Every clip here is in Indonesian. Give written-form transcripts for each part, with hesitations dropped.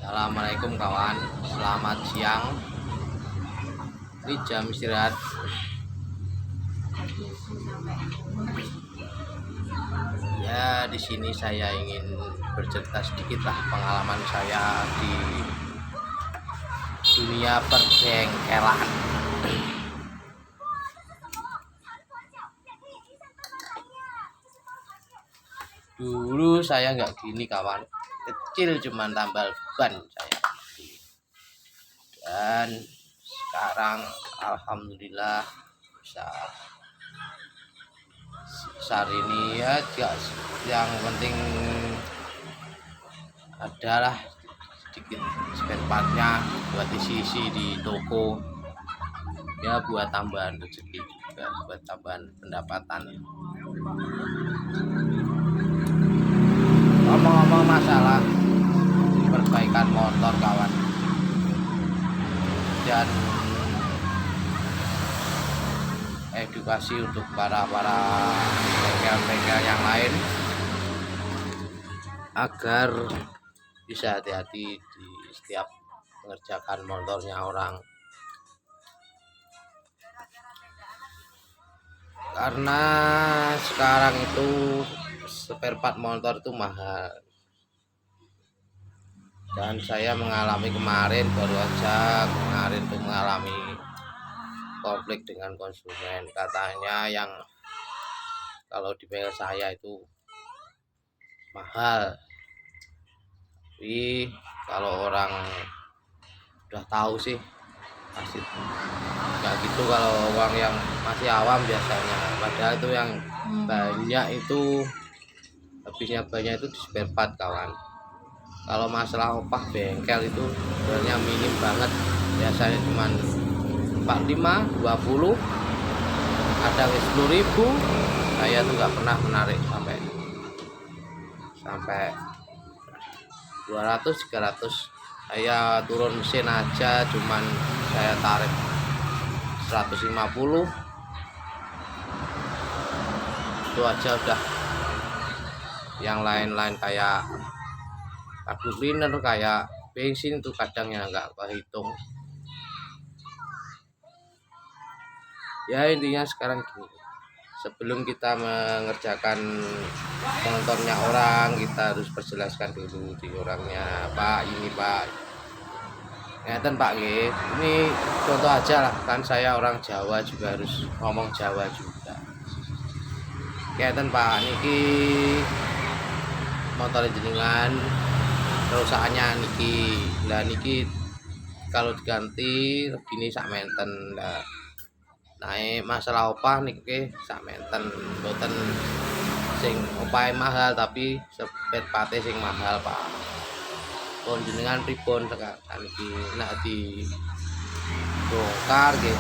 Assalamualaikum kawan, selamat siang. Ini jam istirahat. Ya, di sini saya ingin bercerita sedikit lah pengalaman saya di dunia perbengkelan. Dulu saya nggak gini kawan, kecil cuman tambal ban saya. Dan sekarang alhamdulillah bisa besar ini ya, yang penting adalah sedikit spare partnya buat isi di toko ya, buat tambahan rezeki juga, buat tambahan pendapatan. Ngomong-ngomong masalah perbaikan motor kawan, dan edukasi untuk para bengkel-bengkel yang lain agar bisa hati-hati di setiap mengerjakan motornya orang, karena sekarang itu spare part motor itu mahal. Dan saya mengalami kemarin tuh mengalami konflik dengan konsumen. Katanya yang kalau di bengkel saya itu mahal, tapi kalau orang udah tahu sih pasti nggak gitu. Kalau orang yang masih awam biasanya, padahal itu yang banyak itu, habisnya banyak itu di spare part kawan. Kalau masalah opah bengkel itu sebenarnya minim banget, biasanya cuma 45, 20, ada 10.000. Saya tuh nggak pernah menarik sampai 200, 300. Saya turun mesin aja cuman saya tarik 150, itu aja udah. Yang lain-lain kayak kartu cleaner, kayak bensin itu kadang ya nggak kehitung. Ya intinya sekarang gini, sebelum kita mengerjakan motornya orang, kita harus perjelaskan dulu di orangnya. Pak, ini Pak, ngeten Pak, ini contoh aja lah, kan saya orang Jawa juga harus ngomong Jawa juga. Ngeten Pak, niki motor jenengan perusahaannya niki, lah niki kalau diganti gini sak menten lah. Naik masalah opah niki sak menten, mboten sing opahe mahal tapi spare part sing mahal Pak. Pun jenengan pripun sekarang iki, nek di bongkar nggih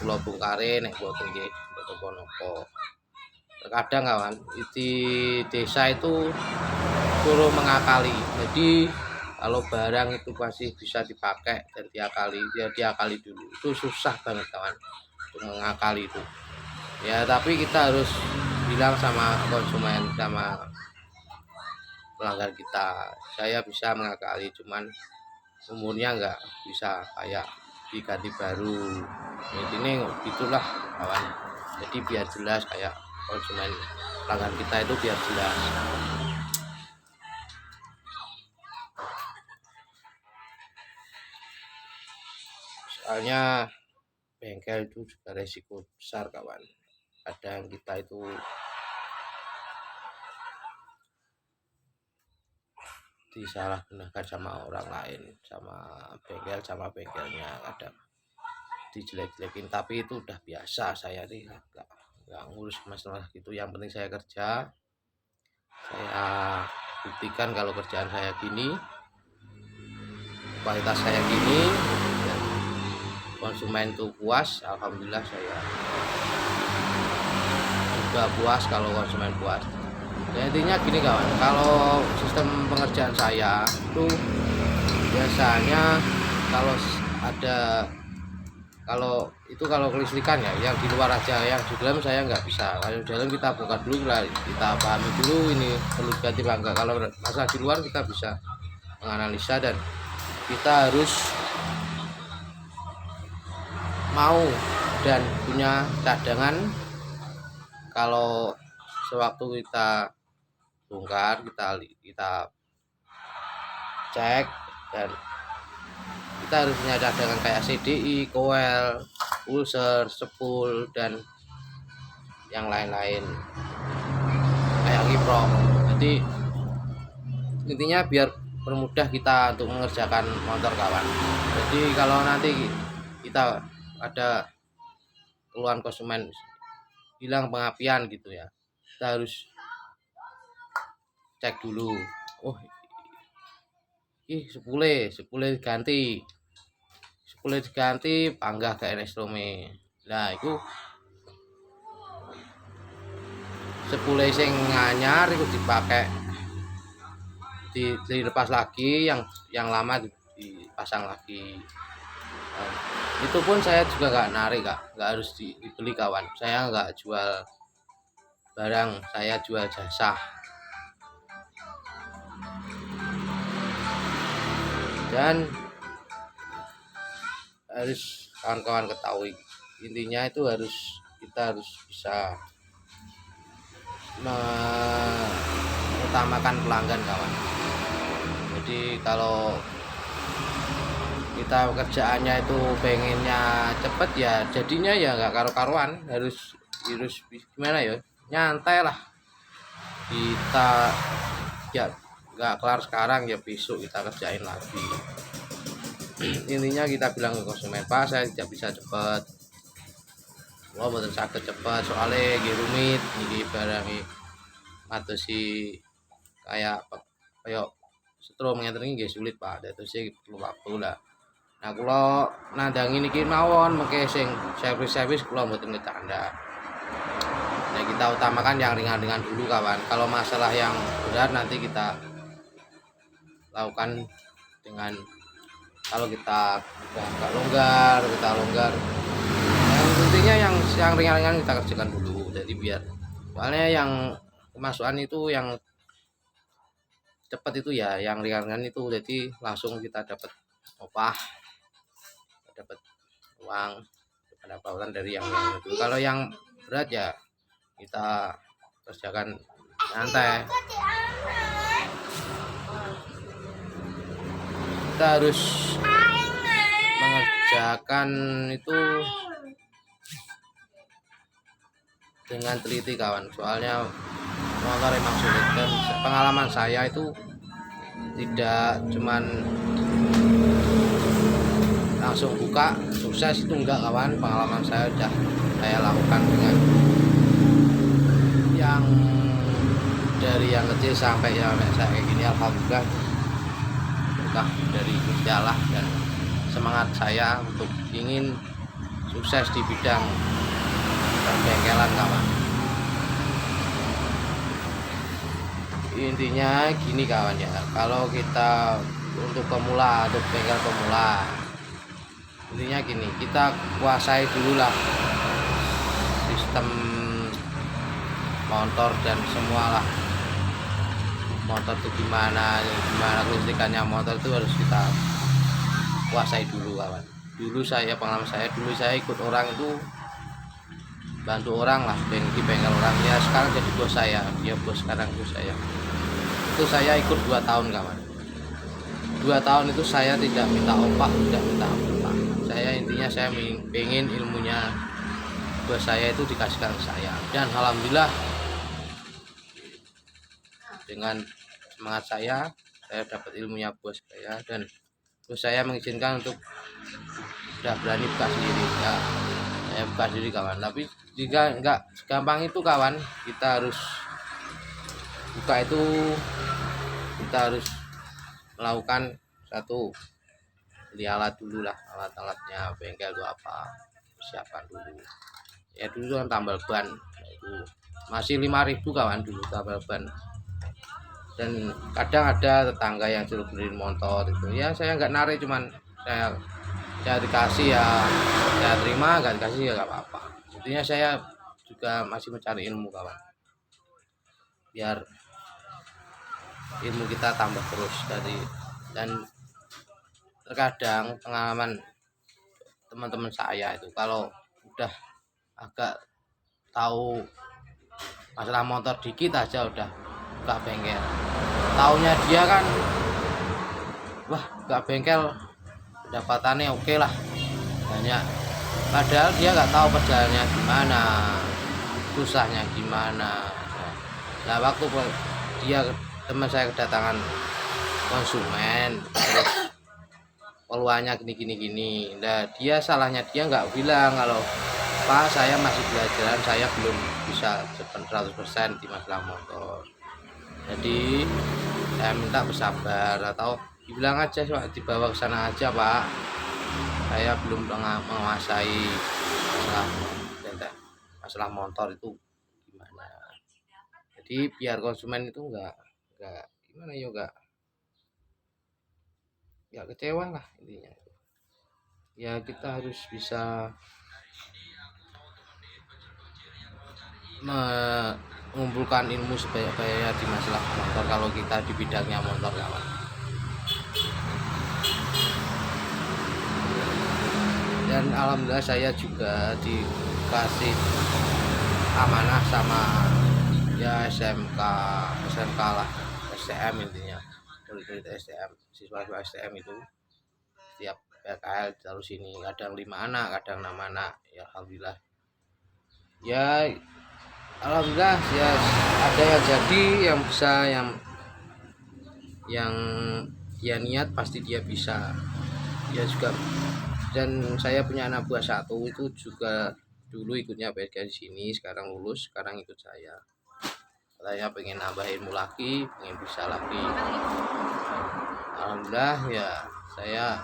kula bongkare, nek mboten nggih mboten napa. Terkadang kawan di desa itu suruh mengakali, jadi kalau barang itu masih bisa dipakai dan diakali, ya diakali dulu. Itu susah banget kawan untuk mengakali itu ya, tapi kita harus bilang sama konsumen, sama pelanggan kita, saya bisa mengakali, cuman umurnya nggak bisa kayak diganti baru. Ini gitulah kawan, jadi biar jelas kayak konsumen pelanggan kita itu biar jelas. Soalnya bengkel itu juga resiko besar kawan. Kadang kita itu disalahgunakan sama orang lain, sama bengkel, sama bengkelnya, kadang dijelek-jelekin, tapi itu udah biasa. Saya nih nggak ngurus masalah gitu, yang penting saya kerja, saya buktikan kalau kerjaan saya gini, kualitas saya gini, dan konsumen tuh puas, alhamdulillah. Saya juga puas kalau konsumen puas. Ya intinya gini kawan, kalau sistem pengerjaan saya itu biasanya kalau kelistrikan ya yang di luar aja, yang di dalam saya nggak bisa. Kalau di dalam kita bongkar dulu lah, kita pahami dulu ini perlu ganti apa enggak. Kalau masalah di luar kita bisa menganalisa dan kita harus mau dan punya cadangan. Kalau sewaktu kita bongkar, kita cek, dan kita harus punya cadangan kayak CDI, coil, pulser, spool, dan yang lain-lain kayak kiprok. Jadi intinya biar permudah kita untuk mengerjakan motor kawan. Jadi kalau nanti kita ada keluhan konsumen hilang pengapian gitu ya, kita harus cek dulu. Oh, sepule diganti panggah ke enestrome. Nah itu sepule sing nganyar itu dipakai, dilepas lagi, yang lama dipasang lagi. Nah, itu pun saya juga nggak narik nggak harus dibeli kawan. Saya nggak jual barang, saya jual jasa. Dan harus kawan-kawan ketahui, intinya itu kita harus bisa mengutamakan pelanggan kawan. Jadi kalau kita kerjaannya itu pengennya cepet ya, jadinya ya nggak karu-karuan. Harus gimana ya, nyantai lah. Kita ya nggak kelar sekarang ya besok kita kerjain lagi. Intinya kita bilang ke konsumen, Pak, saya tidak bisa cepat, wah betul sakit cepat soalnya rumit ini barang atau si kayak setrum ngeten iki sulit Pak, terus sih perlu waktu lah. Nah kalau nandang ini mawon mengke sing servis kula mboten ngecanda. Nah kita utamakan yang ringan-ringan dulu kawan. Kalau masalah yang berat nanti kita lakukan dengan, kalau kita agak longgar, kita longgar. Yang intinya yang ringan-ringan kita kerjakan dulu. Jadi biar, soalnya yang kemasukan itu yang cepat itu ya, yang ringan-ringan itu, jadi langsung kita dapat opah, dapat uang, pendapatan dari yang itu. Kalau yang berat ya kita kerjakan santai. Kita harus mengerjakan itu dengan teliti kawan, soalnya motor emang sulit. Dan pengalaman saya itu tidak cuman langsung buka sukses itu enggak kawan. Pengalaman saya udah saya lakukan dengan yang dari yang kecil sampai yang saya kayak gini, alhamdulillah berkah dari Gusti Allah dan semangat saya untuk ingin sukses di bidang perbengkelan kawan. Intinya gini kawan ya, kalau kita untuk pemula, untuk bengkel pemula, intinya gini, kita kuasai dulu lah sistem motor dan semualah. Motor itu gimana kelistrikannya motor itu harus kita kuasai dulu kawan. Dulu saya, pengalaman saya dulu, saya ikut orang itu, bantu orang lah di bengkel orang ya. Sekarang jadi bos saya, dia bos sekarang, bos saya itu. Saya ikut 2 tahun kawan. 2 tahun itu saya tidak minta opah, tidak minta apa. Saya intinya saya pengen ilmunya bos saya itu dikasihkan ke saya, dan alhamdulillah dengan semangat saya dapat ilmunya bos saya, dan bos saya mengizinkan untuk udah berani buka sendiri ya. Saya buka sendiri kawan, tapi jika enggak segampang itu kawan. Kita harus buka itu, kita harus melakukan satu, beli alat dulu lah, alat-alatnya bengkel itu apa, persiapan dulu ya. Dulu kan tambal ban itu masih 5.000 kawan dulu tambal ban. Dan kadang ada tetangga yang suruh beliin motor itu ya, saya nggak narik, cuman saya dikasih ya saya terima, nggak dikasih ya nggak apa-apa. Intinya saya juga masih mencari ilmu kawan, biar ilmu kita tambah terus dan terkadang pengalaman teman-teman saya itu kalau udah agak tahu masalah motor dikit aja udah buka bengkel. Taunya dia kan, wah buka bengkel pendapatannya oke lah, banyak. Padahal dia nggak tahu perjalanannya gimana, susahnya gimana. Nah waktu dia teman saya kedatangan konsumen, terus keluarnya gini. Nah dia salahnya dia nggak bilang kalau Pak saya masih belajar, saya belum bisa 100% di masalah motor. Jadi saya minta bersabar atau dibilang aja Pak, dibawa ke sana aja Pak. Saya belum menguasai masalah motor itu gimana. Jadi biar konsumen itu enggak gimana ya, enggak kecewa lah intinya. Ya kita harus bisa mengumpulkan ilmu sebanyak-banyaknya di masalah motor kalau kita di bidangnya motor kawan. Dan alhamdulillah saya juga dikasih amanah sama ya SMK lah, STM intinya, murid STM, siswa STM itu setiap PKL terus sini kadang 5 anak, kadang 6 anak. Ya alhamdulillah ya ada yang jadi, yang bisa, yang dia niat pasti dia bisa. Dia juga, dan saya punya anak buah satu itu juga dulu ikutnya PSK di sini, sekarang lulus, sekarang ikut saya pengen nambah ilmu lagi, pengen bisa lagi. Alhamdulillah ya saya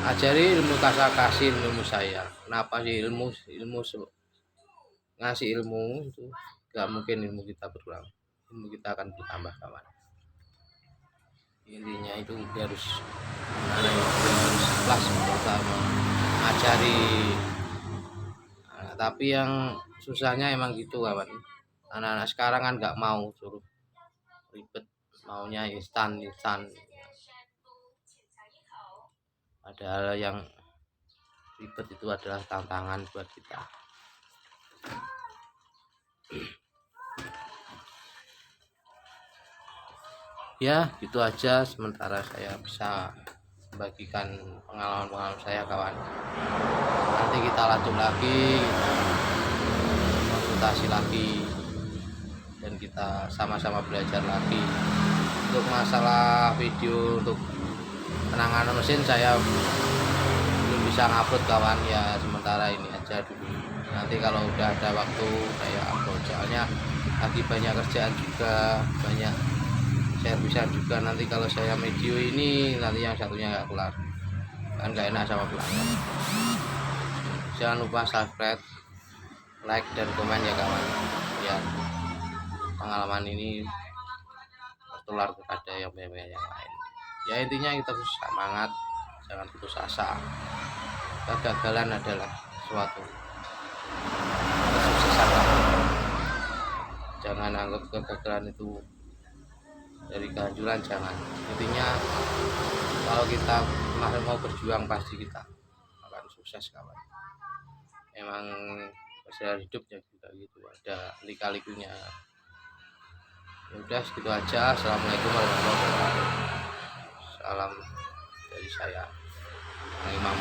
ajari ilmu, kasih ilmu saya. Kenapa sih ilmu ngasih ilmu itu gak mungkin ilmu kita berkurang, ilmu kita akan bertambah kawan. Intinya itu dia harus ikhlas untuk mengajari. Nah, tapi yang susahnya emang gitu kawan, anak-anak sekarang kan nggak mau, suruh ribet, maunya instan. Padahal yang ribet itu adalah tantangan buat kita. Ya gitu aja sementara saya bisa membagikan pengalaman saya kawan. Nanti kita lanjut lagi, konsultasi lagi, dan kita sama-sama belajar lagi. Untuk masalah video untuk penanganan mesin saya belum bisa ngupload kawan, ya sementara ini aja dulu. Nanti kalau udah ada waktu saya upload, soalnya lagi banyak kerjaan juga, banyak servisan juga. Nanti kalau saya video ini nanti yang satunya nggak kelar, kan nggak enak sama pelanggan. Jangan lupa subscribe, like dan komen ya kawan, biar pengalaman ini tertular kepada yang yang lain. Ya intinya kita harus semangat, jangan putus asa. Kegagalan adalah suatu kesuksesan. Jangan anggap kegagalan itu dari kehancuran, jangan. Intinya kalau kita masih mau berjuang pasti kita akan sukses kawan. Emang perjalanan hidupnya juga gitu, ada lika-likunya. Ya udah segitu aja. Assalamualaikum warahmatullahi wabarakatuh. Salam dari saya, Imam